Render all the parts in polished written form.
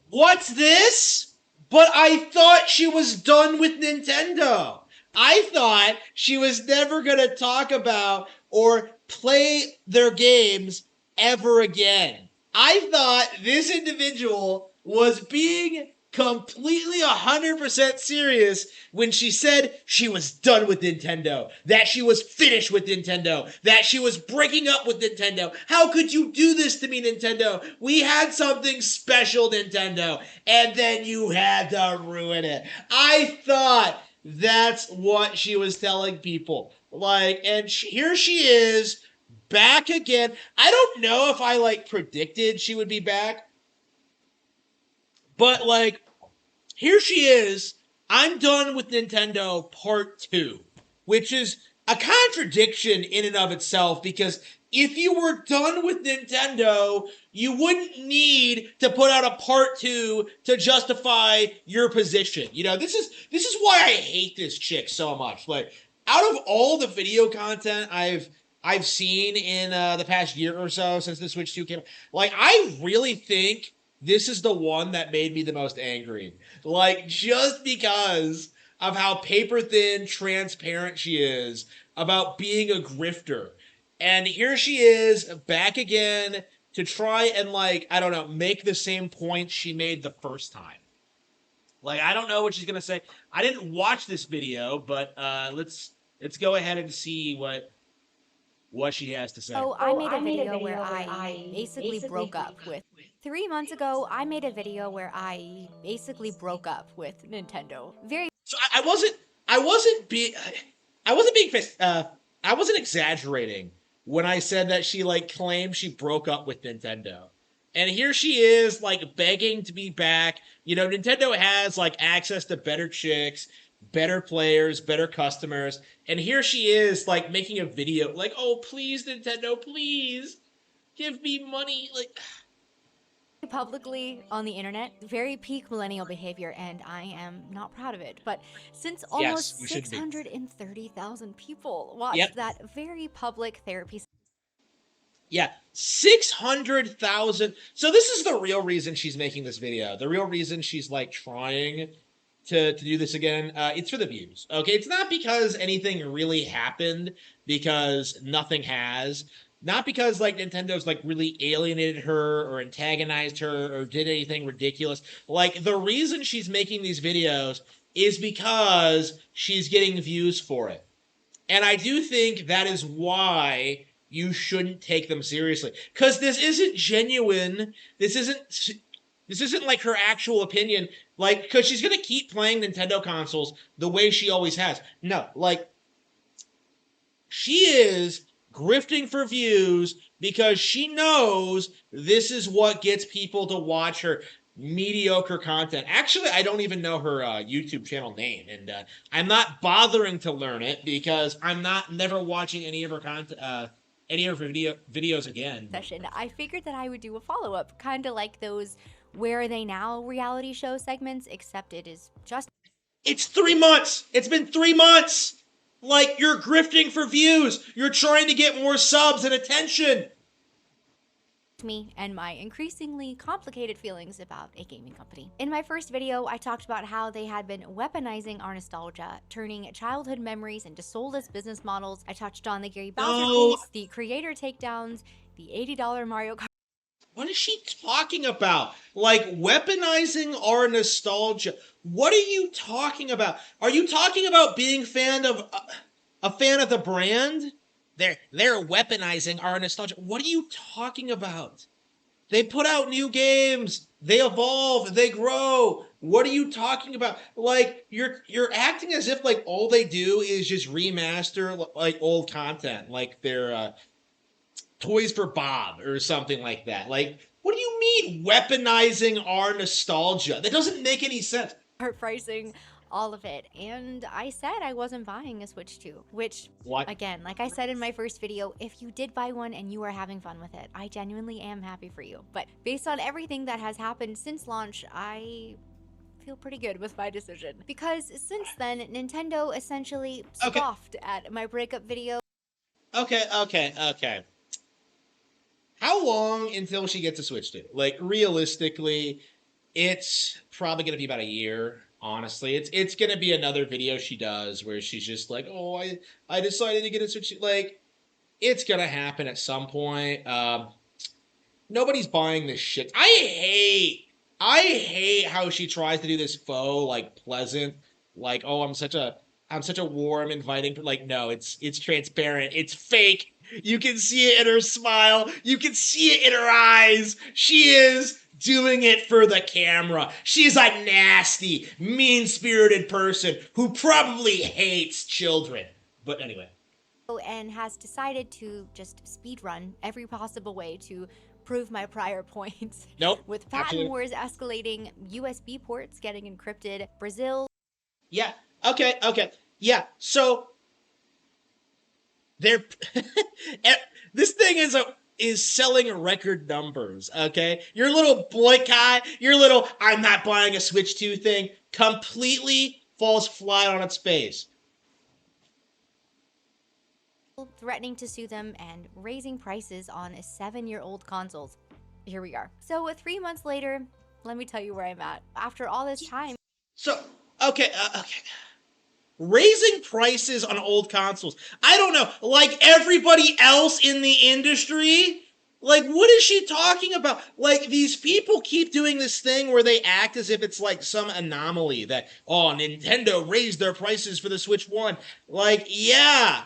What's this? But I thought she was done with Nintendo. I thought she was never going to talk about or play their games ever again. I thought this individual was being completely 100% serious when she said she was done with Nintendo, that she was finished with Nintendo, that she was breaking up with Nintendo. How could you do this to me, Nintendo? We had something special, Nintendo, and then you had to ruin it. I thought that's what she was telling people. Here she is back again. I don't know if I predicted she would be back, but here she is. I'm done with Nintendo Part 2, which is a contradiction in and of itself because if you were done with Nintendo, you wouldn't need to put out a Part 2 to justify your position. This is why I hate this chick so much. Like, out of all the video content I've seen in the past year or so since the Switch 2 came out, I really think this is the one that made me the most angry. Just because of how paper thin, transparent she is about being a grifter. And here she is back again to try and, I don't know, make the same point she made the first time. I don't know what she's going to say. I didn't watch this video, but let's go ahead and see what she has to say. So I made a video where I basically broke up with 3 months ago. I made a video where I basically broke up with Nintendo. Very So I wasn't exaggerating when I said that she claimed she broke up with Nintendo. And here she is begging to be back. Nintendo has access to better chicks, better players, better customers. And here she is making a video "Oh, please Nintendo, please give me money." publicly on the internet, very peak millennial behavior, and I am not proud of it. But since Yes, almost we should be. 630,000 people watched Yep. that very public therapy Yeah, 600,000. So this is the real reason she's making this video. The real reason she's trying to do this again. It's for the views. Okay, it's not because anything really happened, because nothing has. Not because Nintendo's really alienated her or antagonized her or did anything ridiculous. The reason she's making these videos is because she's getting views for it. And I do think that is why you shouldn't take them seriously. Because this isn't genuine. This isn't her actual opinion. Because she's gonna keep playing Nintendo consoles the way she always has. No, she is grifting for views because she knows this is what gets people to watch her mediocre content. Actually, I don't even know her YouTube channel name, and I'm not bothering to learn it because I'm not never watching any of her content, any of her videos again. session. I figured that I would do a follow up, kind of like those Where Are They Now reality show segments, except it is just It's 3 months. It's been 3 months. You're grifting for views. You're trying to get more subs and attention. me and my increasingly complicated feelings about a gaming company. In my first video, I talked about how they had been weaponizing our nostalgia, turning childhood memories into soulless business models. I touched on the Gary Bowser No. case, the creator takedowns, the $80 Mario Kart. What is she talking about? Weaponizing our nostalgia. What are you talking about? Are you talking about being a fan of the brand? They're weaponizing our nostalgia. What are you talking about? They put out new games. They evolve. They grow. What are you talking about? You're acting as if all they do is just remaster old content, they're Toys for Bob or something like that. What do you mean weaponizing our nostalgia? That doesn't make any sense. Pricing, all of it. And I said I wasn't buying a Switch 2, which, What? again, like I said in my first video, if you did buy one and you are having fun with it, I genuinely am happy for you. But based on everything that has happened since launch, I feel pretty good with my decision. Because since then, Nintendo essentially Okay. scoffed at my breakup video. Okay. How long until she gets a Switch 2? Realistically, It's probably gonna be about a year. Honestly, it's gonna be another video she does where she's just like, "Oh, I decided to get a Switch." Like, it's gonna happen at some point. Nobody's buying this shit. I hate how she tries to do this faux like pleasant, like, oh, I'm such a warm, inviting. Like, no, it's transparent. It's fake. You can see it in her smile. You can see it in her eyes. She is doing it for the camera. She's a nasty, mean-spirited person who probably hates children. But anyway, and has decided to just speedrun every possible way to prove my prior points. nope. With patent Absolutely. wars escalating, USB ports getting encrypted, Brazil. Yeah. Okay. Okay. Yeah. So they're this thing is selling record numbers. Okay, your little boycott, your little "I'm not buying a Switch 2" thing completely falls flat on its face. Threatening to sue them and raising prices on 7-year-old consoles. Here we are. So 3 months later, let me tell you where I'm at. After all this time, So okay, okay. Raising prices on old consoles. I don't know. Like everybody else in the industry, like, what is she talking about? Like, these people keep doing this thing where they act as if it's like some anomaly that, oh, Nintendo raised their prices for the Switch 1. Like, yeah.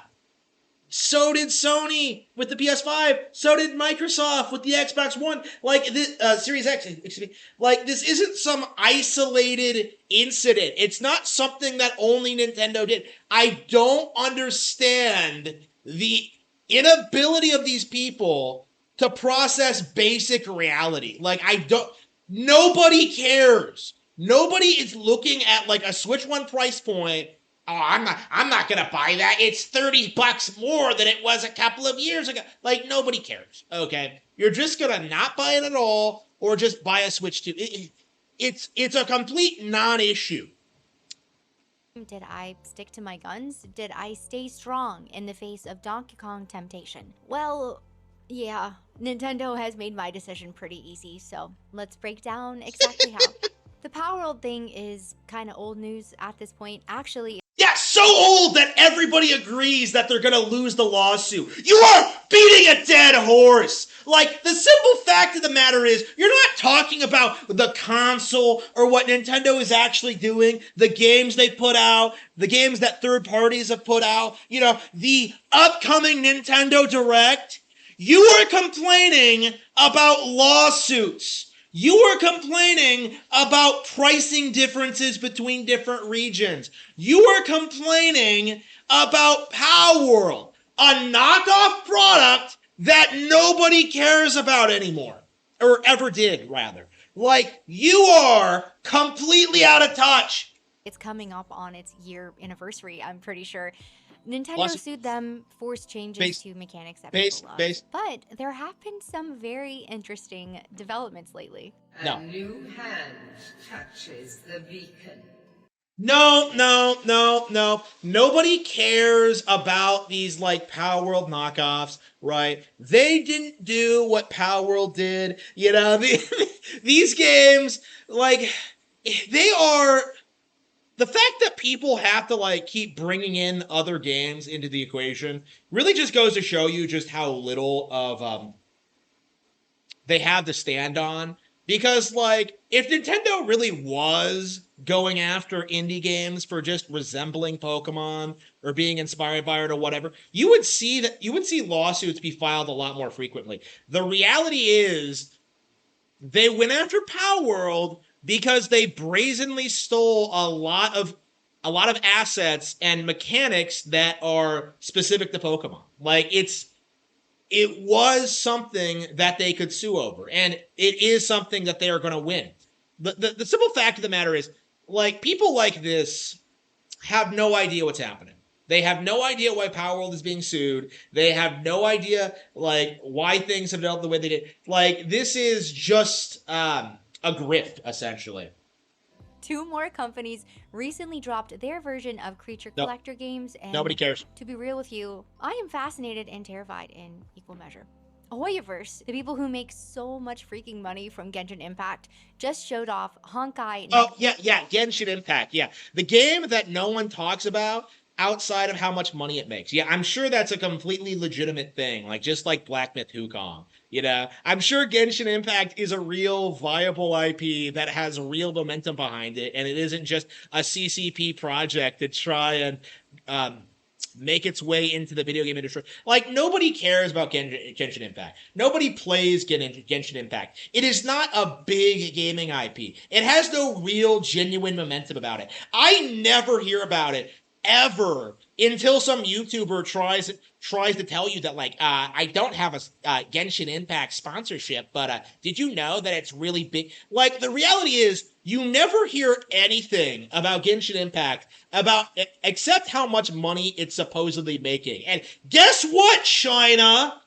So did Sony with the PS5. So did Microsoft with the Xbox One. Like this Series X, excuse me. Like, this isn't some isolated incident. It's not something that only Nintendo did. I don't understand the inability of these people to process basic reality. Like, I don't. Nobody cares. Nobody is looking at like a Switch 1 price point. Oh, I'm not gonna buy that. It's $30 more than it was a couple of years ago. Like, nobody cares. Okay, you're just gonna not buy it at all, or just buy a Switch 2. It's a complete non-issue. did I stick to my guns? Did I stay strong in the face of Donkey Kong temptation? Well, yeah, Nintendo has made my decision pretty easy, so let's break down exactly how. The Power World thing is kind of old news at this point. Actually, Yeah, so old that everybody agrees that they're gonna lose the lawsuit. You are beating a dead horse. Like, the simple fact of the matter is, you're not talking about the console or what Nintendo is actually doing, the games they put out, the games that third parties have put out, the upcoming Nintendo Direct. You are complaining about lawsuits. You are complaining about pricing differences between different regions. You are complaining about Power World, a knockoff product that nobody cares about anymore. Or ever did, rather. Like, you are completely out of touch. it's coming up on its year anniversary, I'm pretty sure. Nintendo Plus, sued them, forced changes base, to mechanics that base, people love. base. But there have been some very interesting developments lately. No. A new hand touches the beacon. No, no, no, no. Nobody cares about these like Power World knockoffs, right? They didn't do what Power World did. These games, like, they are. The fact that people have to like keep bringing in other games into the equation really just goes to show you just how little of they have to stand on. Because, like, if Nintendo really was going after indie games for just resembling Pokemon or being inspired by it or whatever, you would see lawsuits be filed a lot more frequently. The reality is, they went after Power World because they brazenly stole a lot of assets and mechanics that are specific to Pokemon. Like, it was something that they could sue over, and it is something that they are going to win. The simple fact of the matter is, like, people like this have no idea what's happening. They have no idea why Power World is being sued. They have no idea, like, why things have developed the way they did. Like, this is just a grift, essentially. 2 more companies recently dropped their version of creature Nope. collector games, and Nobody cares. to be real with you, I am fascinated and terrified in equal measure. Hoyoverse, the people who make so much freaking money from Genshin Impact, just showed off Honkai. Oh, yeah, Genshin Impact, yeah. The game that no one talks about outside of how much money it makes. Yeah, I'm sure that's a completely legitimate thing, like just like Black Myth Wukong. I'm sure Genshin Impact is a real viable IP that has real momentum behind it, and it isn't just a CCP project to try and um, make its way into the video game industry. Like, nobody cares about Genshin Impact. Nobody plays Genshin Impact. It is not a big gaming IP. It has no real, genuine momentum about it. I never hear about it ever until some YouTuber tries to tell you that, like, I don't have a Genshin Impact sponsorship, but did you know that it's really big? Like, the reality is, you never hear anything about Genshin Impact except how much money it's supposedly making. And guess what, China?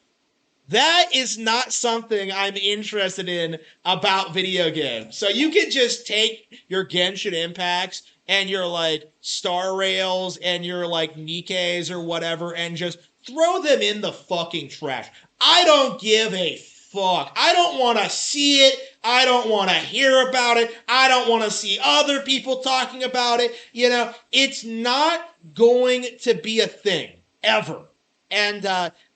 That is not something I'm interested in about video games. So you can just take your Genshin Impacts and your like Star Rails and your like Nikes or whatever and just throw them in the fucking trash. I don't give a fuck. I don't want to see it. I don't want to hear about it. I don't want to see other people talking about it. It's not going to be a thing ever. And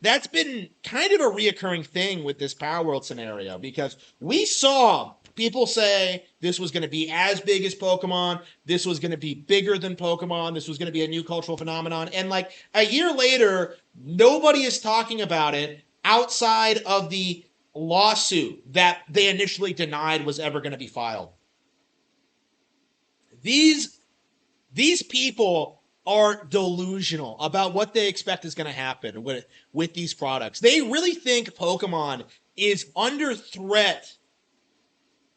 that's been kind of a reoccurring thing with this Power World scenario because we saw people say this was going to be as big as Pokemon, this was going to be bigger than Pokemon, this was going to be a new cultural phenomenon. And like a year later, nobody is talking about it outside of the lawsuit that they initially denied was ever going to be filed. These people are delusional about what they expect is going to happen with these products. They really think Pokemon is under threat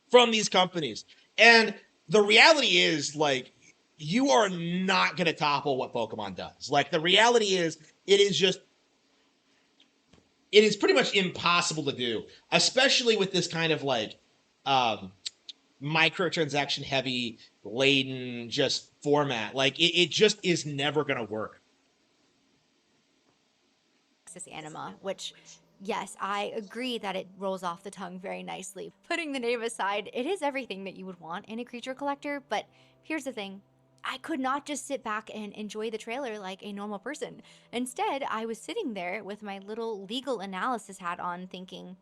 from these companies. And the reality is, like, you are not going to topple what Pokemon does. Like, the reality is, it is pretty much impossible to do, especially with this kind of, like, microtransaction heavy laden just format. Like it just is never gonna work. Anima, which, yes, I agree that it rolls off the tongue very nicely. Putting the name aside, it is everything that you would want in a creature collector, but here's the thing. I could not just sit back and enjoy the trailer like a normal person. Instead, I was sitting there with my little legal analysis hat on thinking,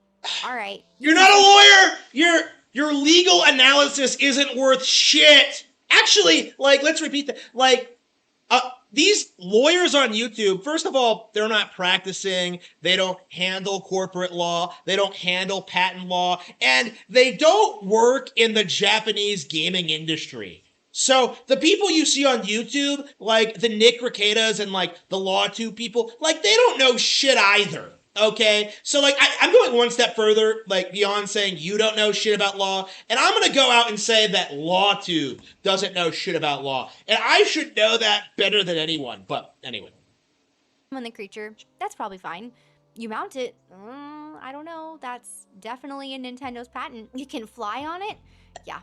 all right. You're not a lawyer! Your legal analysis isn't worth shit! Actually, like, let's repeat that. Like, these lawyers on YouTube, first of all, they're not practicing, they don't handle corporate law, they don't handle patent law, and they don't work in the Japanese gaming industry. So the people you see on YouTube, like the Nick Recadas and like the Law 2 people, like they don't know shit either. Okay, so like I'm going one step further, like beyond saying you don't know shit about law, and I'm gonna go out and say that LawTube doesn't know shit about law, and I should know that better than anyone. But anyway, on the creature, that's probably fine. You mount it, I don't know. That's definitely in Nintendo's patent. You can fly on it, yeah.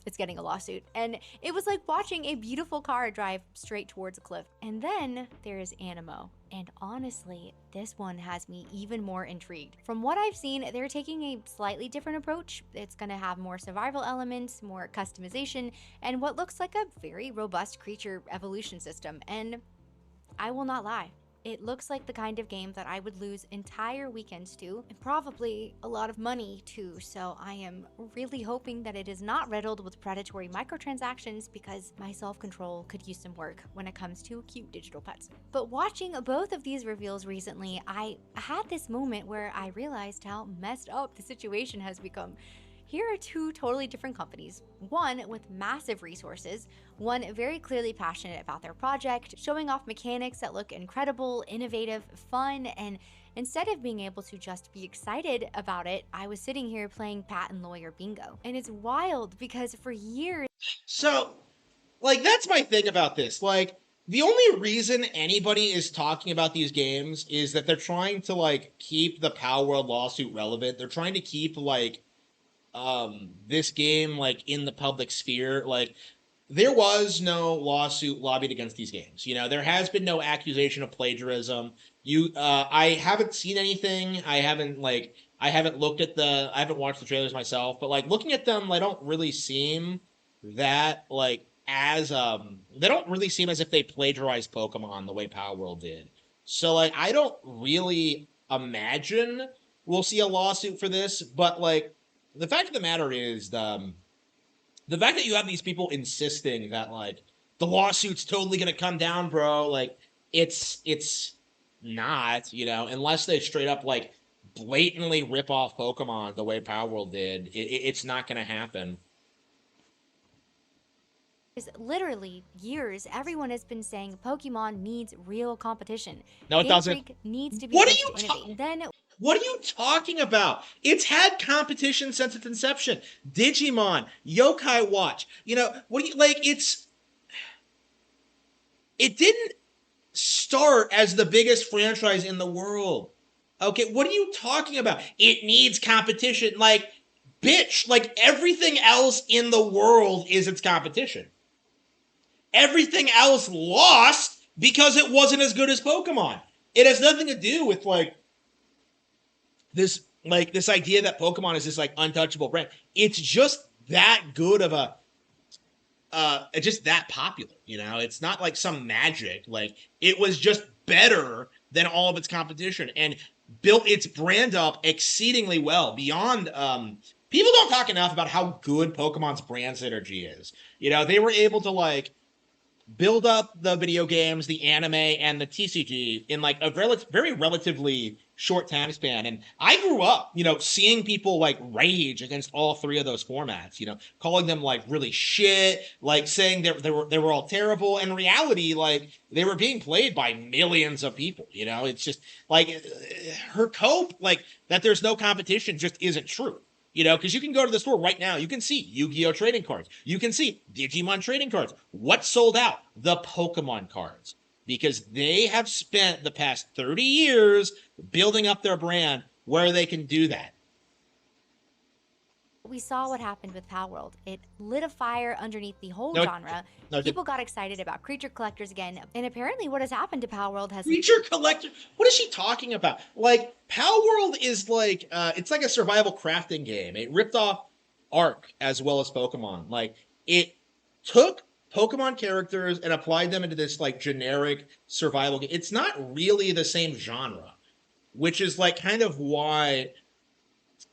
It's getting a lawsuit. And it was like watching a beautiful car drive straight towards a cliff. And then there's Animo. And honestly, this one has me even more intrigued. From what I've seen, they're taking a slightly different approach. It's gonna have more survival elements, more customization, and what looks like a very robust creature evolution system. And I will not lie. It looks like the kind of game that I would lose entire weekends to, and probably a lot of money to, so I am really hoping that it is not riddled with predatory microtransactions because my self-control could use some work when it comes to cute digital pets. But watching both of these reveals recently, I had this moment where I realized how messed up the situation has become. Here are two totally different companies, one with massive resources, one very clearly passionate about their project, showing off mechanics that look incredible, innovative, fun, and instead of being able to just be excited about it, I was sitting here playing patent lawyer bingo. And it's wild because for years... So, like, that's my thing about this. Like, the only reason anybody is talking about these games is that they're trying to, like, keep the Power World lawsuit relevant. They're trying to keep, like, this game like in the public sphere. Like there was no lawsuit lobbied against these games. You know, there has been no accusation of plagiarism. I haven't seen anything. I haven't looked at I haven't watched the trailers myself, but like looking at them, they don't really seem that like as they don't really seem as if they plagiarized Pokemon the way Power World did. So like I don't really imagine we'll see a lawsuit for this, but like the fact of the matter is the fact that you have these people insisting that like the lawsuit's totally gonna come down, bro, like it's not, you know, unless they straight up like blatantly rip off Pokemon the way Power World did. It's not gonna happen. Is literally years, everyone has been saying Pokemon needs real competition. No, it Game doesn't. Freak needs to be What are pushed you to innovate. Then What are you talking about? It's had competition since its inception. Digimon, Yokai Watch. You know, what do you like it didn't start as the biggest franchise in the world. Okay, what are you talking about? It needs competition. Like, bitch, like everything else in the world is its competition. Everything else lost because it wasn't as good as Pokemon. It has nothing to do with this idea that Pokemon is this like untouchable brand. It's just that good of a just that popular, you know? It's not like some magic. Like it was just better than all of its competition and built its brand up exceedingly well beyond people don't talk enough about how good Pokemon's brand synergy is. You know, they were able to like build up the video games, the anime, and the TCG in like a very relatively short time span. And I grew up, you know, seeing people like rage against all three of those formats, you know, calling them like really shit, like saying they were all terrible. In reality, like they were being played by millions of people, you know, it's just like her cope, like that there's no competition just isn't true. You know, because you can go to the store right now. You can see Yu-Gi-Oh! Trading cards. You can see Digimon trading cards. What's sold out? The Pokemon cards. Because they have spent the past 30 years building up their brand where they can do that. we saw what happened with Power World. It lit a fire underneath the whole No, genre. no, People got excited about creature collectors again, and apparently what has happened to Power World has Creature collector. What is she talking about? Like Power World is like it's like a survival crafting game. It ripped off Ark as well as Pokemon. Like it took Pokemon characters and applied them into this like generic survival game. It's not really the same genre, which is like kind of why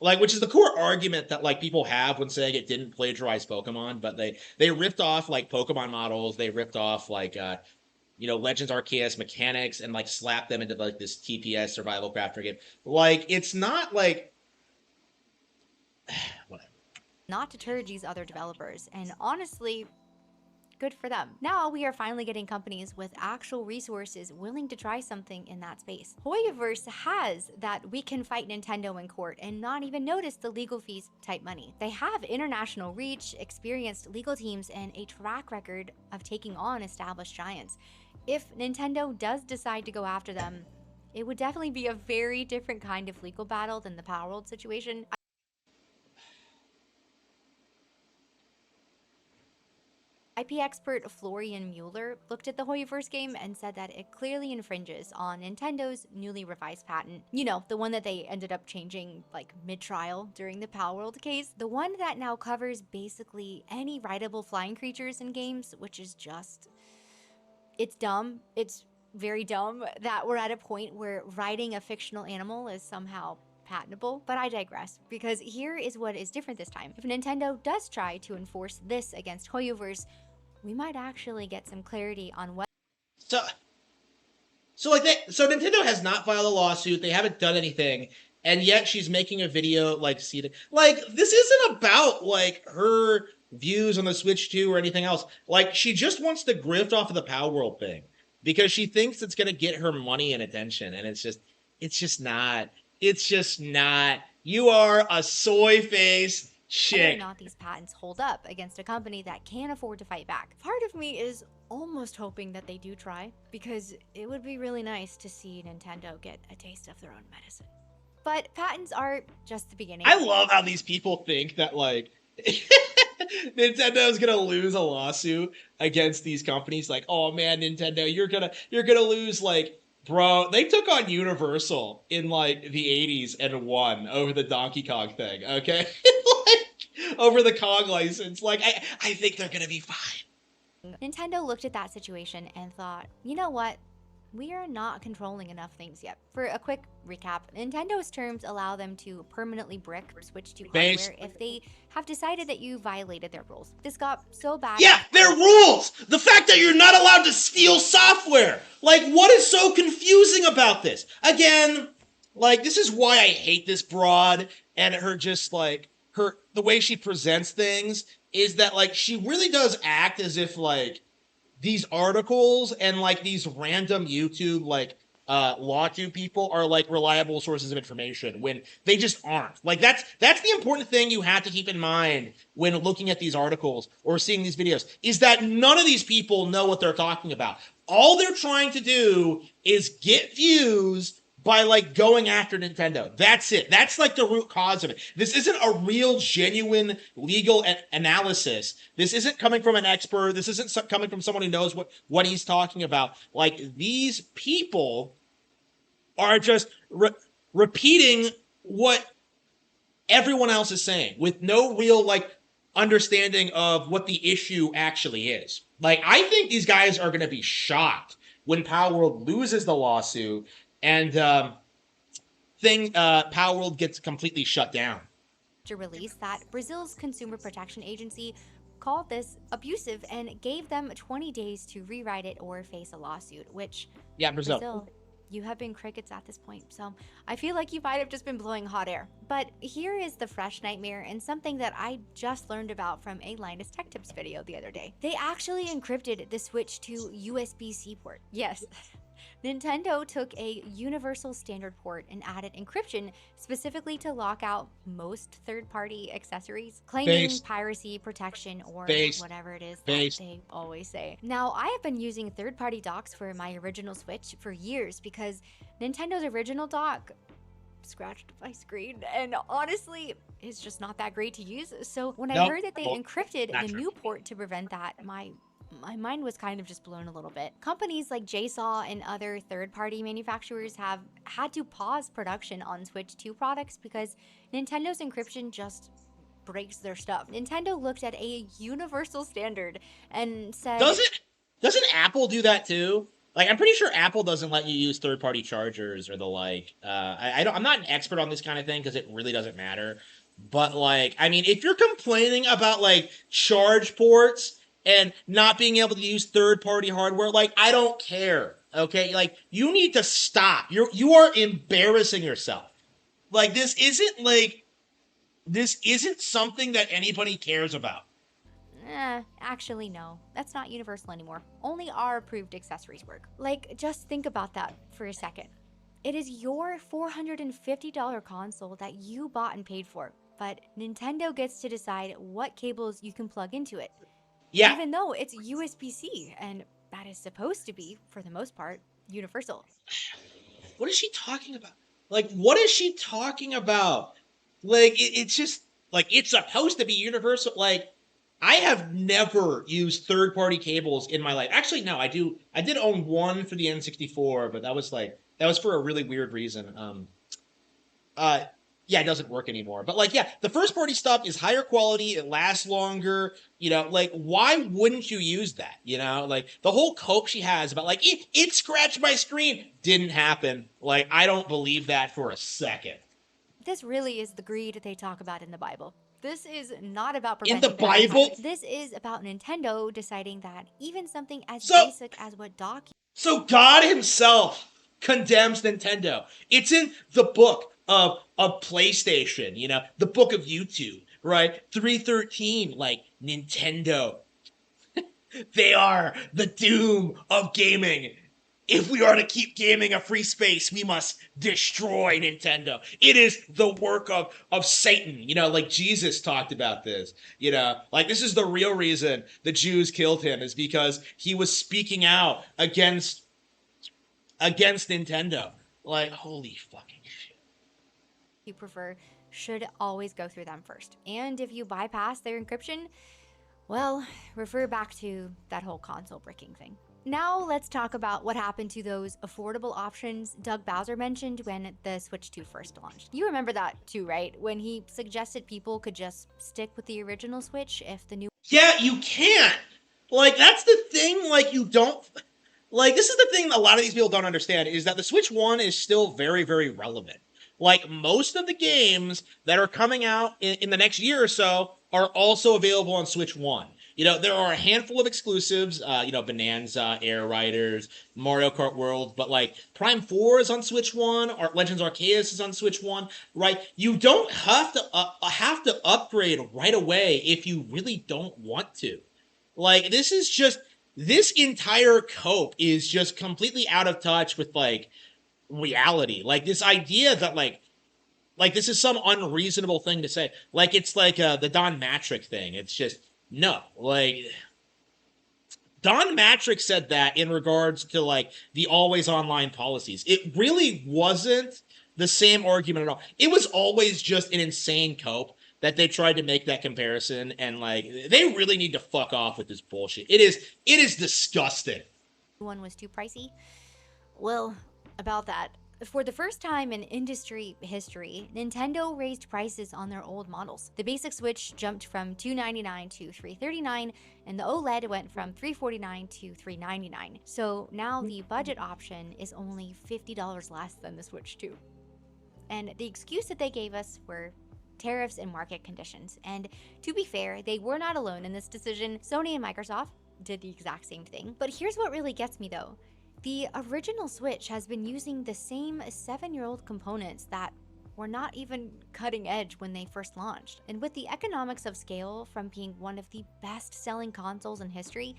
like which is the core argument that like people have when saying it didn't plagiarize Pokemon, but they ripped off like Pokemon models, they ripped off like you know, Legends Arceus mechanics and like slap them into like this TPS survival crafter game. Like it's not like whatever. not deter these other developers, and honestly, good for them. Now we are finally getting companies with actual resources willing to try something in that space. Hoyoverse has that we can fight Nintendo in court and not even notice the legal fees type money. They have international reach, experienced legal teams, and a track record of taking on established giants. If Nintendo does decide to go after them, it would definitely be a very different kind of legal battle than the Power World situation. IP expert Florian Mueller looked at the Hoyoverse game and said that it clearly infringes on Nintendo's newly revised patent. You know, the one that they ended up changing like mid-trial during the Power World case. The one that now covers basically any writable flying creatures in games, which is just... it's dumb. It's very dumb that we're at a point where writing a fictional animal is somehow patentable, but I digress, because here is what is different this time. If Nintendo does try to enforce this against Hoyoverse, we might actually get some clarity on what... So Nintendo has not filed a lawsuit, they haven't done anything, and yet she's making a video like this isn't about like her views on the Switch 2 or anything else. Like she just wants to grift off of the Power World thing because she thinks it's gonna get her money and attention, and it's just not. It's just not. You are a soy face chick. Whether or not these patents hold up against a company that can't afford to fight back. Part of me is almost hoping that they do try, because it would be really nice to see Nintendo get a taste of their own medicine. But patents are just the beginning. I love how these people think that like Nintendo's gonna lose a lawsuit against these companies. Like, oh man, Nintendo, you're gonna lose. Like, bro, they took on Universal in like the '80s and won over the Donkey Kong thing. Okay, like over the Kong license. Like, I think they're gonna be fine. Nintendo looked at that situation and thought, you know what? We are not controlling enough things yet. For a quick recap, Nintendo's terms allow them to permanently brick or switch to Based. hardware if they have decided that you violated their rules. This got so bad. Yeah, their rules! The fact that you're not allowed to steal software! Like, what is so confusing about this? Again, like, this is why I hate this broad and her just, like, the way she presents things is that, like, she really does act as if, like, these articles and like these random YouTube like lawsuit people are like reliable sources of information when they just aren't. Like that's the important thing you have to keep in mind when looking at these articles or seeing these videos is that none of these people know what they're talking about. All they're trying to do is get views by like going after Nintendo. That's it. That's like the root cause of it. This isn't a real, genuine legal analysis. This isn't coming from an expert. This isn't coming from someone who knows what he's talking about. Like these people are just repeating what everyone else is saying with no real like understanding of what the issue actually is. Like I think these guys are going to be shocked when Power World loses the lawsuit and Power World gets completely shut down. To release that, Brazil's Consumer Protection Agency called this abusive and gave them 20 days to rewrite it or face a lawsuit, which, yeah, Brazil, you have been crickets at this point, so I feel like you might have just been blowing hot air. But here is the fresh nightmare and something that I just learned about from a Linus Tech Tips video the other day. They actually encrypted the switch to USB-C port. Yes. Nintendo took a universal standard port and added encryption specifically to lock out most third-party accessories, claiming piracy protection or whatever it is that they always say. Now, I have been using third-party docks for my original Switch for years because Nintendo's original dock scratched my screen and honestly is just not that great to use. So when I heard that they encrypted the new port to prevent that, my mind was kind of just blown a little bit. Companies like JSaw and other third-party manufacturers have had to pause production on Switch 2 products because Nintendo's encryption just breaks their stuff. Nintendo looked at a universal standard and said... Doesn't Apple do that too? Like, I'm pretty sure Apple doesn't let you use third-party chargers or the like. I'm not an expert on this kind of thing because it really doesn't matter. But, like, I mean, if you're complaining about, like, charge ports and not being able to use third-party hardware, like, I don't care, okay? Like, you need to stop. You are embarrassing yourself. Like, this isn't something that anybody cares about. Actually, no. That's not universal anymore. Only our approved accessories work. Like, just think about that for a second. It is your $450 console that you bought and paid for, but Nintendo gets to decide what cables you can plug into it. Yeah. Even though it's USB-C, and that is supposed to be, for the most part, universal. What is she talking about? Like, what is she talking about? Like, it's just, like, it's supposed to be universal. Like, I have never used third-party cables in my life. Actually, no, I did own one for the N64, but that was for a really weird reason. Yeah, it doesn't work anymore. But, like, yeah, the first-party stuff is higher quality. It lasts longer. You know, like, why wouldn't you use that? You know, like, the whole cope she has about, like, it scratched my screen didn't happen. Like, I don't believe that for a second. This really is the greed they talk about in the Bible. This is not about preventing in the Bible. This is about Nintendo deciding that even something as basic as what dock. So God himself condemns Nintendo. It's in the book of PlayStation, you know, the book of YouTube, right? 313, like, Nintendo. They are the doom of gaming. If we are to keep gaming a free space, we must destroy Nintendo. It is the work of Satan. You know, like Jesus talked about this. You know, like this is the real reason the Jews killed him is because he was speaking out against Nintendo. Like, holy fucking shit. You prefer should always go through them first. And if you bypass their encryption, Well, refer back to that whole console bricking thing. Now let's talk about what happened to those affordable options Doug Bowser mentioned when the Switch 2 first launched. You remember that too, right? When he suggested people could just stick with the original Switch if the new... Yeah, you can't. Like, that's the thing, like, you don't... Like, this is the thing a lot of these people don't understand, is that the Switch 1 is still very, very relevant. Like, most of the games that are coming out in the next year or so are also available on Switch 1. You know, there are a handful of exclusives, Bonanza, Air Riders, Mario Kart World, but like Prime 4 is on Switch 1, or Legends Arceus is on Switch 1, right? You don't have to upgrade right away if you really don't want to. Like, this entire cope is just completely out of touch with like reality. Like, this idea that like this is some unreasonable thing to say. Like, it's like the Don Matrick thing. It's just no. Like, Don Matrick said that in regards to like the always online policies. It really wasn't the same argument at all. It was always just an insane cope that they tried to make that comparison, and like they really need to fuck off with this bullshit. It is disgusting. one was too pricey? Well, about that. For the first time in industry history, Nintendo raised prices on their old models. The basic Switch jumped from $299 to $339, and the OLED went from $349 to $399. So now the budget option is only $50 less than the Switch 2. And the excuse that they gave us were tariffs and market conditions. And to be fair, they were not alone in this decision. Sony and Microsoft did the exact same thing. But here's what really gets me though. The original Switch has been using the same 7-year-old components that were not even cutting edge when they first launched. And with the economics of scale from being one of the best-selling consoles in history,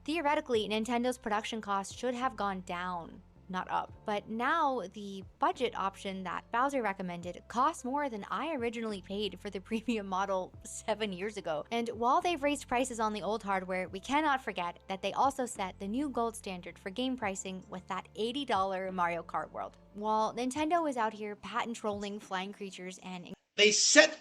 theoretically, Nintendo's production costs should have gone down, not up. But now the budget option that Bowser recommended costs more than I originally paid for the premium model 7 years ago. And while they've raised prices on the old hardware, we cannot forget that they also set the new gold standard for game pricing with that $80 Mario Kart World. While Nintendo is out here patent trolling flying creatures and... They set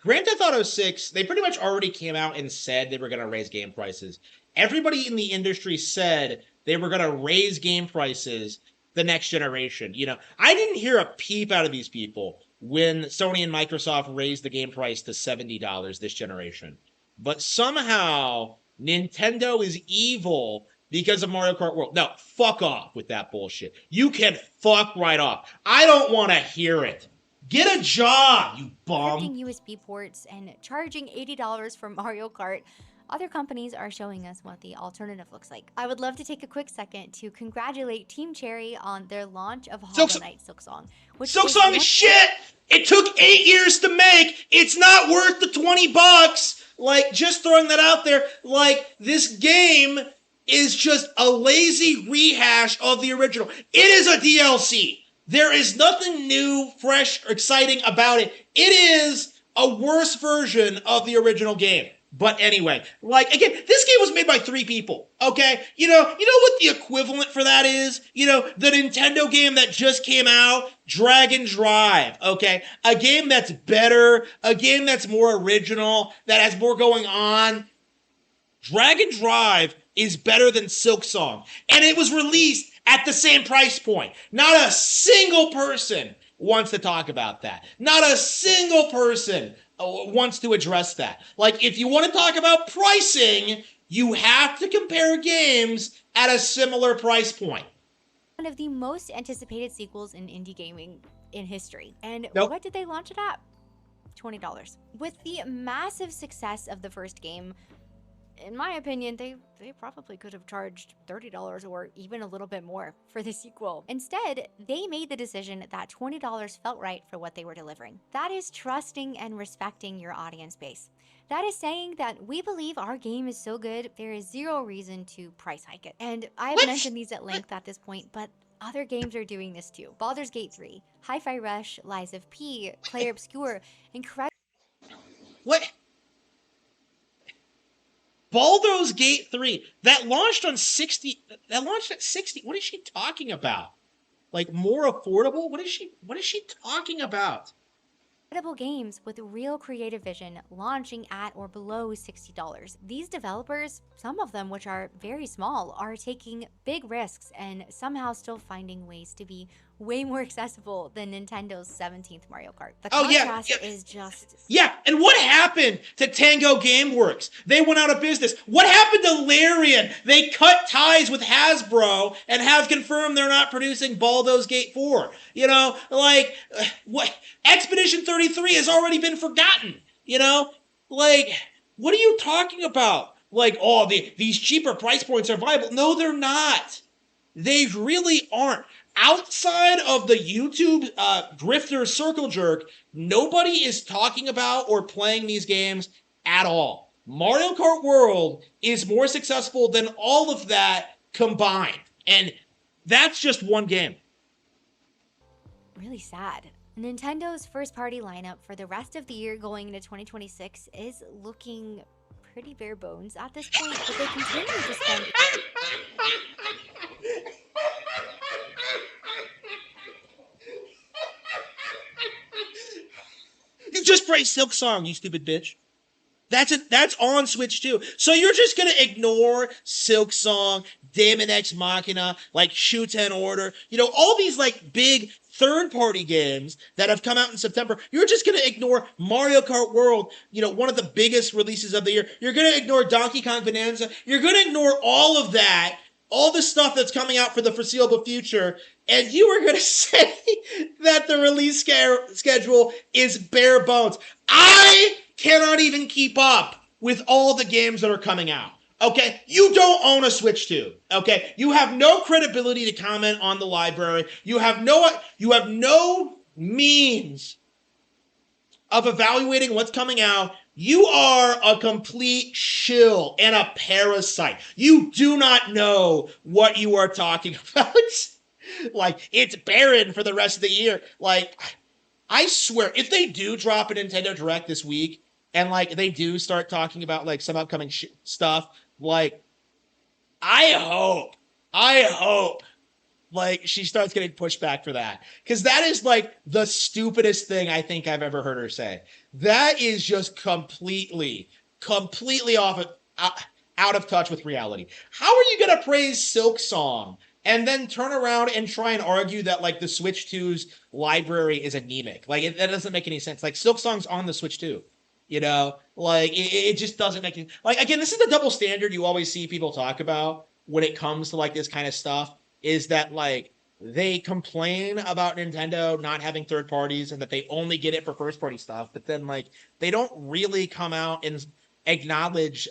Grand Theft Auto 6, they pretty much already came out and said they were going to raise game prices. Everybody in the industry said they were going to raise game prices the next generation. You know, I didn't hear a peep out of these people when Sony and Microsoft raised the game price to $70 this generation. But somehow Nintendo is evil because of Mario Kart World. No, fuck off with that bullshit. You can fuck right off. I don't want to hear it. Get a job, you bum. USB ports and charging $80 for Mario Kart. Other companies are showing us what the alternative looks like. I would love to take a quick second to congratulate Team Cherry on their launch of Hollow Knight Silksong. Silksong is shit! It took 8 years to make! It's not worth the $20! Like, just throwing that out there, like, this game is just a lazy rehash of the original. It is a DLC! There is nothing new, fresh, or exciting about it. It is a worse version of the original game. But anyway, like, again, this game was made by 3 people, okay? You know what the equivalent for that is? You know, the Nintendo game that just came out, Dragon Drive, okay? A game that's better, a game that's more original, that has more going on. Dragon Drive is better than Silksong, and it was released at the same price point. Not a single person wants to talk about that. Not a single person wants to address that. Like, if you want to talk about pricing, you have to compare games at a similar price point. One of the most anticipated sequels in indie gaming in history. And Nope. What did they launch it at? $20. With the massive success of the first game, in my opinion, they probably could have charged $30 or even a little bit more for the sequel. Instead, they made the decision that $20 felt right for what they were delivering. That is trusting and respecting your audience base. That is saying that we believe our game is so good, there is zero reason to price hike it. And I have mentioned these at length at this point, but other games are doing this too. Baldur's Gate 3, Hi-Fi Rush, Lies of P, Clair Obscur, incredible... What? Baldur's Gate 3, that launched at 60. What is she talking about? Like, more affordable? What is she talking about? Incredible games with real creative vision launching at or below $60. These developers, some of them which are very small, are taking big risks and somehow still finding ways to be way more accessible than Nintendo's 17th Mario Kart. The Oh yeah, contrast is just yeah. And what happened to Tango Gameworks? They went out of business. What happened to Larian? They cut ties with Hasbro and have confirmed they're not producing Baldur's Gate 4. You know, like what? Expedition 33 has already been forgotten. You know, like what are you talking about? Like, oh, these cheaper price points are viable. No, they're not. They really aren't. Outside of the YouTube grifter circle jerk, nobody is talking about or playing these games at all. Mario Kart World is more successful than all of that combined. And that's just one game. really sad. Nintendo's first party lineup for the rest of the year going into 2026 is looking pretty bare bones at this point, but they continue to spend You just praised Silk Song, you stupid bitch. That's on Switch too. So you're just gonna ignore Silk Song, Daemon X Machina, like Shuten Order, you know, all these like big third-party games that have come out in September. You're just gonna ignore Mario Kart World, you know, one of the biggest releases of the year. You're gonna ignore Donkey Kong Bonanza. You're gonna ignore all of that, all the stuff that's coming out for the foreseeable future, and you are gonna say that the release schedule is bare bones. I cannot even keep up with all the games that are coming out. Okay? You don't own a Switch 2. Okay? You have no credibility to comment on the library. You have no means of evaluating what's coming out. You are a complete shill and a parasite. You do not know what you are talking about. Like, it's barren for the rest of the year. Like, I swear, if they do drop a Nintendo Direct this week, and like they do start talking about like some upcoming stuff, like I hope like she starts getting pushed back for that, because that is like the stupidest thing I think I've ever heard her say. That is just completely off of, out of touch with reality. How are you gonna praise Silk Song and then turn around and try and argue that like the Switch 2's library is anemic? Like that doesn't make any sense. Like Silk Song's on the Switch 2. You know, like it just doesn't make any, like, again, this is the double standard you always see people talk about when it comes to like this kind of stuff, is that like they complain about Nintendo not having third parties and that they only get it for first party stuff, but then like they don't really come out and acknowledge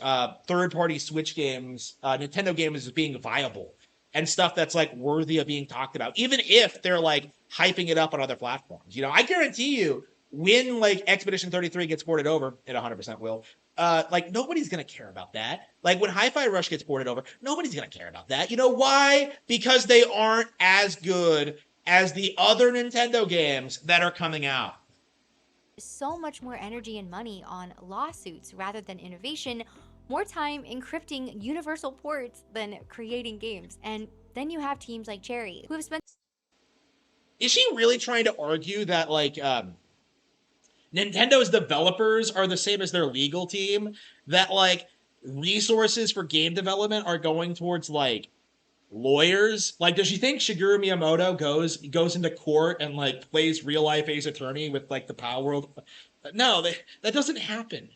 third party Switch games, Nintendo games as being viable and stuff that's like worthy of being talked about, even if they're like hyping it up on other platforms. You know, I guarantee you, when like Expedition 33 gets ported over, it 100% will, like nobody's gonna care about that. Like when Hi-Fi Rush gets ported over, nobody's gonna care about that. You know why? Because they aren't as good as the other Nintendo games that are coming out. so much more energy and money on lawsuits rather than innovation, more time encrypting universal ports than creating games. And then you have teams like Cherry, who have spent Is she really trying to argue that like Nintendo's developers are the same as their legal team, that like resources for game development are going towards like lawyers? Like, does she think Shigeru Miyamoto goes into court and like plays real life Ace Attorney with like the Power World? No, that doesn't happen.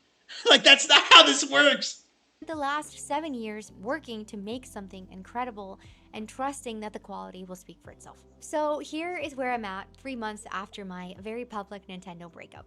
Like, that's not how this works. the last 7 years working to make something incredible and trusting that the quality will speak for itself. So here is where I'm at 3 months after my very public Nintendo breakup.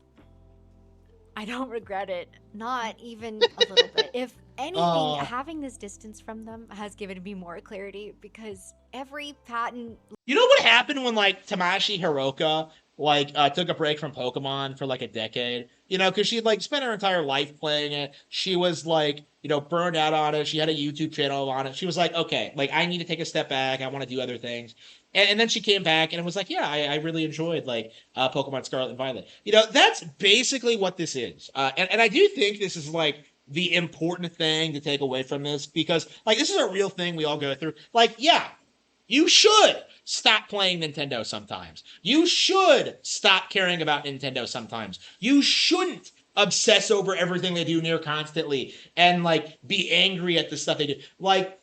I don't regret it, not even a little bit. If anything, having this distance from them has given me more clarity, because every patent. You know what happened when like Tamashi Hiroka like took a break from Pokemon for like a decade? You know, because she'd like spent her entire life playing it. She was like, you know, burned out on it. She had a YouTube channel on it. She was like, okay, like I need to take a step back. I want to do other things. And then she came back and it was like, yeah, I really enjoyed like Pokemon Scarlet and Violet. You know, that's basically what this is. And I do think this is like the important thing to take away from this, because like this is a real thing we all go through. Like, yeah, You should stop playing Nintendo sometimes. You should stop caring about Nintendo sometimes. You shouldn't obsess over everything they do near constantly and like be angry at the stuff they do. Like,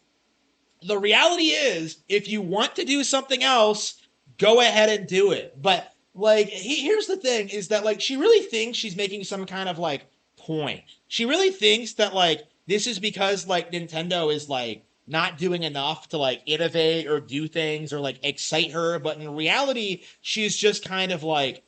the reality is, if you want to do something else, go ahead and do it. But like, here's the thing: is that like she really thinks she's making some kind of like point. She really thinks that like this is because like Nintendo is like not doing enough to like innovate or do things or like excite her. But in reality, she's just kind of like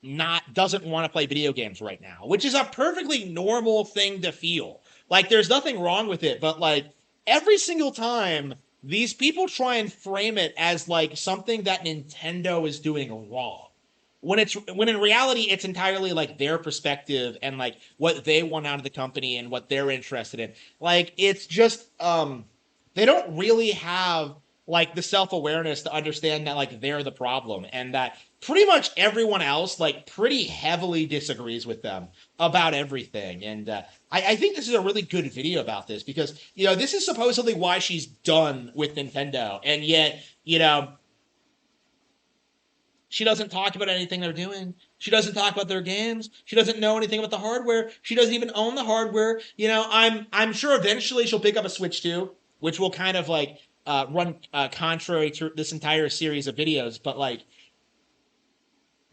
not doesn't want to play video games right now, which is a perfectly normal thing to feel. Like there's nothing wrong with it, but like every single time these people try and frame it as like something that Nintendo is doing wrong. When in reality it's entirely like their perspective and like what they want out of the company and what they're interested in. Like it's just they don't really have like the self-awareness to understand that like they're the problem and that pretty much everyone else like pretty heavily disagrees with them about everything. And I think this is a really good video about this because, you know, this is supposedly why she's done with Nintendo. And yet, you know, she doesn't talk about anything they're doing. She doesn't talk about their games. She doesn't know anything about the hardware. She doesn't even own the hardware. You know, I'm sure eventually she'll pick up a Switch 2, which will kind of like run contrary to this entire series of videos. But like,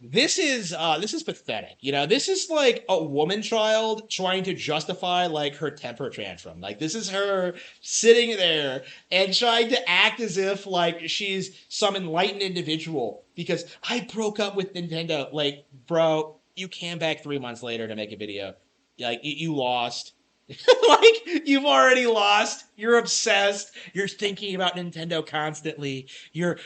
this is pathetic. You know, this is like a woman child trying to justify like her temper tantrum. Like this is her sitting there and trying to act as if like she's some enlightened individual because I broke up with Nintendo. Like, bro, you came back 3 months later to make a video. Like you lost. Like you've already lost. You're obsessed. You're thinking about Nintendo constantly. You're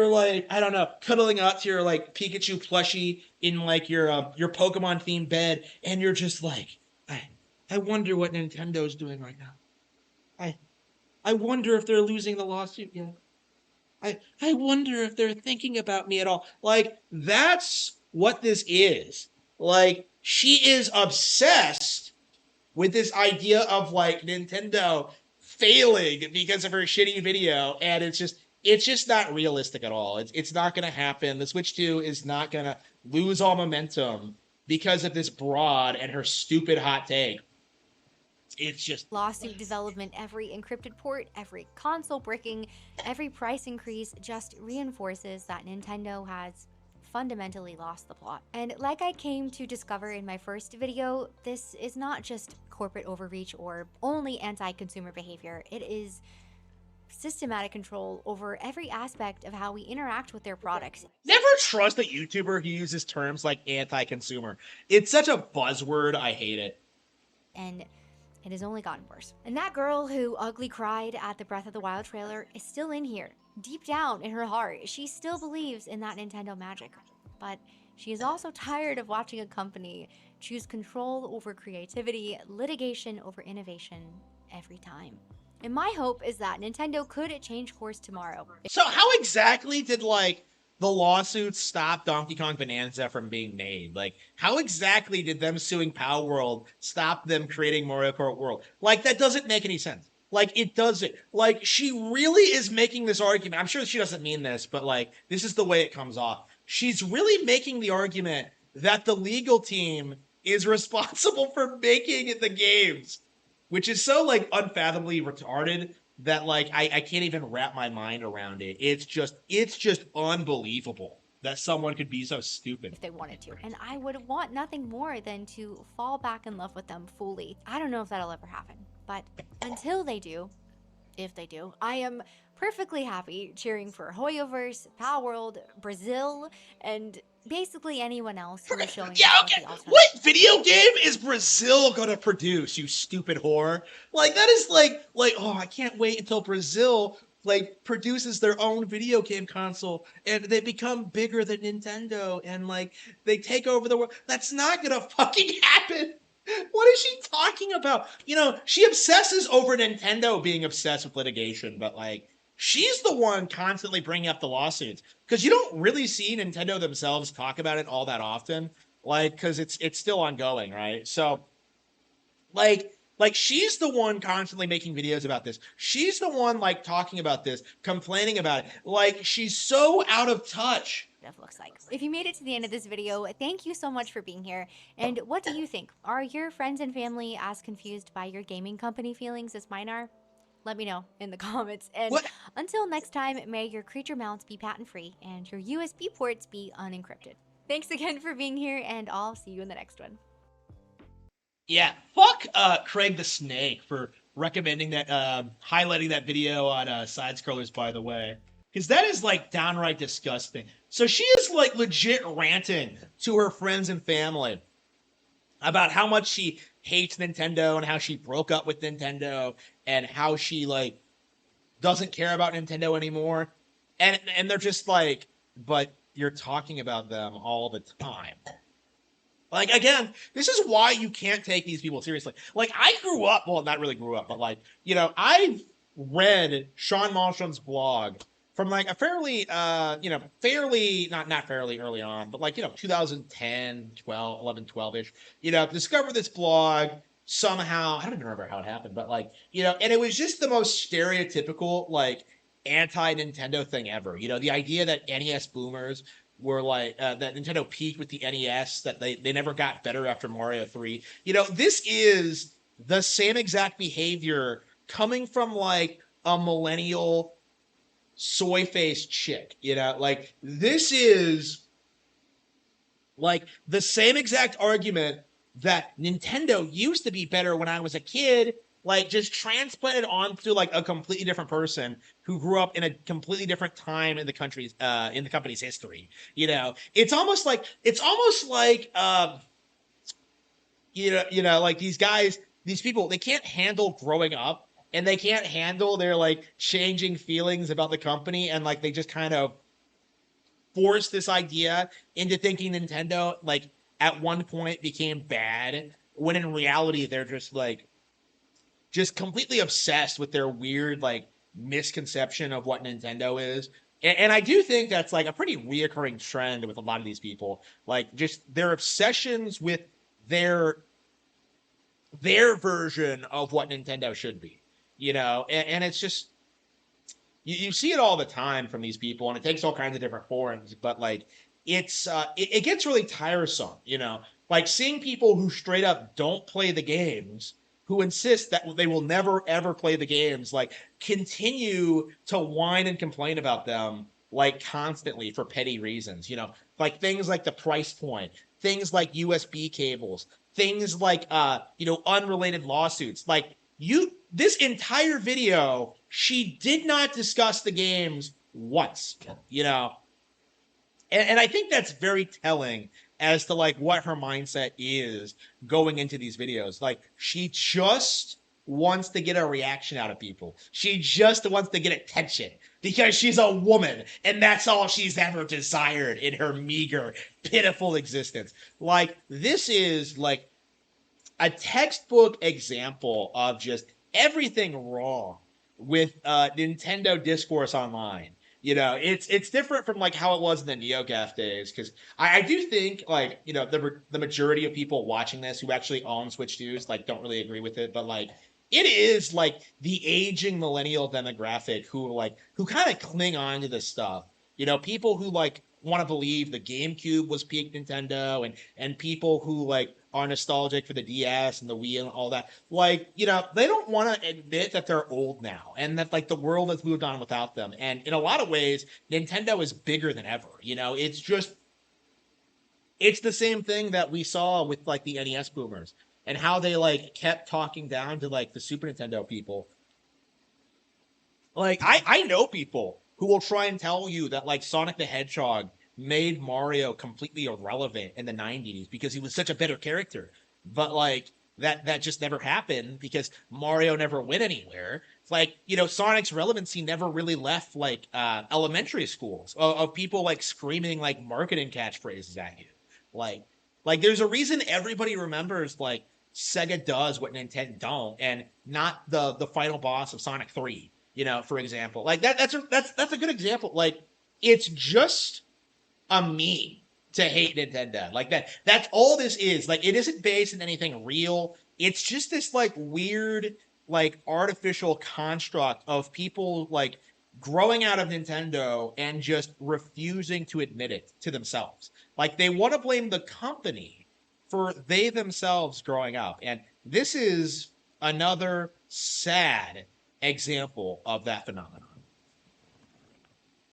like, I don't know, cuddling up to your like Pikachu plushie in like your Pokemon themed bed, and you're just like, I wonder what Nintendo's doing right now. I I wonder if they're losing the lawsuit yet. I wonder if they're thinking about me at all. Like that's what this is. Like she is obsessed with this idea of like Nintendo failing because of her shitty video, and it's just not realistic at all. It's not gonna happen. The Switch 2 is not gonna lose all momentum because of this broad and her stupid hot take. It's just Lawsuit development, every encrypted port, every console bricking, every price increase just reinforces that Nintendo has fundamentally lost the plot. And like I came to discover in my first video, this is not just corporate overreach or only anti-consumer behavior. It is systematic control over every aspect of how we interact with their products. never trust a YouTuber who uses terms like anti-consumer. It's such a buzzword. I hate it. And it has only gotten worse. And that girl who ugly cried at the Breath of the Wild trailer is still in here. Deep down in her heart, she still believes in that Nintendo magic. But she is also tired of watching a company choose control over creativity, litigation over innovation every time. And my hope is that Nintendo could change course tomorrow. So how exactly did like the lawsuits stop Donkey Kong Bonanza from being made? Like how exactly did them suing Power World stop them creating Mario Kart World? Like that doesn't make any sense. Like it doesn't. Like she really is making this argument. I'm sure she doesn't mean this, but like this is the way it comes off. She's really making the argument that the legal team is responsible for making the games, which is so like unfathomably retarded that like I can't even wrap my mind around it. It's just unbelievable that someone could be so stupid. If they wanted to. And I would want nothing more than to fall back in love with them fully. I don't know if that'll ever happen, but until they do, if they do, I am perfectly happy cheering for Hoyoverse, Power World, Brazil, and basically anyone else who is showing Yeah, us okay. what the alternative. What video game is Brazil gonna produce, you stupid whore? Like that is like oh, I can't wait until Brazil like produces their own video game console and they become bigger than Nintendo and like they take over the world. That's not gonna fucking happen. What is she talking about? You know, she obsesses over Nintendo being obsessed with litigation, but like she's the one constantly bringing up the lawsuits because you don't really see Nintendo themselves talk about it all that often, like because it's still ongoing, right? So, like Like, she's the one constantly making videos about this. She's the one, like, talking about this, complaining about it. Like, she's so out of touch. Looks like. If you made it to the end of this video, thank you so much for being here. And what do you think? Are your friends and family as confused by your gaming company feelings as mine are? Let me know in the comments. And What? until next time, may your creature mounts be patent free and your USB ports be unencrypted. Thanks again for being here, and I'll see you in the next one. Yeah, fuck Craig the Snake for recommending that, highlighting that video on Side Scrollers, by the way. Because that is, like, downright disgusting. So she is, like, legit ranting to her friends and family about how much she hates Nintendo and how she broke up with Nintendo and how she, like, doesn't care about Nintendo anymore. And they're just like, but you're talking about them all the time. Like, again, this is why you can't take these people seriously. Like, I grew up, well, not really grew up, but, like, you know, I've read Sean Malmstrom's blog from, like, a fairly, fairly, not fairly early on, but, like, 2010, 12, 11, 12-ish, discovered this blog somehow. I don't even remember how it happened, but, like, and it was just the most stereotypical, like, anti-Nintendo thing ever. The idea that NES boomers were like, that Nintendo peaked with the NES, that they never got better after Mario 3. This is the same exact behavior coming from, like, a millennial soy-faced chick. Like, this is, like, the same exact argument that Nintendo used to be better when I was a kid, like, just transplanted onto, like, a completely different person who grew up in a completely different time in the company's history. It's almost like like, these guys, these people, they can't handle growing up, and they can't handle their, like, changing feelings about the company, and, like, they just kind of force this idea into thinking Nintendo, like, at one point became bad, when in reality they're just, like, just completely obsessed with their weird, like, misconception of what Nintendo is. And I do think that's, like, a pretty reoccurring trend with a lot of these people. Like, just their obsessions with their version of what Nintendo should be. And it's just, you see it all the time from these people, and it takes all kinds of different forms, but, like, it gets really tiresome. Like, seeing people who straight up don't play the games, who insist that they will never ever play the games, like, continue to whine and complain about them, like, constantly for petty reasons. Like, things like the price point, things like USB cables, things like unrelated lawsuits. Like, this entire video, she did not discuss the games once. And I think that's very telling as to, like, what her mindset is going into these videos. Like, she just wants to get a reaction out of people. She just wants to get attention because she's a woman, and that's all she's ever desired in her meager, pitiful existence. Like, this is, like, a textbook example of just everything wrong with Nintendo discourse online. It's different from, like, how it was in the NeoGAF days, because I do think, like, the majority of people watching this who actually own Switch 2s, like, don't really agree with it, but, like, it is, like, the aging millennial demographic who kind of cling on to this stuff. People who, like, want to believe the GameCube was peak Nintendo, and people who, like, are nostalgic for the DS and the Wii and all that. Like, they don't want to admit that they're old now and that, like, the world has moved on without them. And in a lot of ways, Nintendo is bigger than ever. It's the same thing that we saw with, like, the NES boomers and how they, like, kept talking down to, like, the Super Nintendo people. Like, I know people who will try and tell you that, like, Sonic the Hedgehog made Mario completely irrelevant in the 90s because he was such a better character. But, like, that just never happened because Mario never went anywhere. It's like, Sonic's relevancy never really left, like, elementary schools of people, like, screaming, like, marketing catchphrases at you. Like, there's a reason everybody remembers, like, Sega does what Nintendo don't, and not the final boss of Sonic 3, for example. Like, that's a good example. Like, it's just a meme to hate Nintendo. Like, that's all this is. Like, it isn't based in anything real. it's just this like weird, like artificial construct of people like growing out of Nintendo and just refusing to admit it to themselves. Like they want to blame the company for they themselves growing up. And this is another sad example of that phenomenon.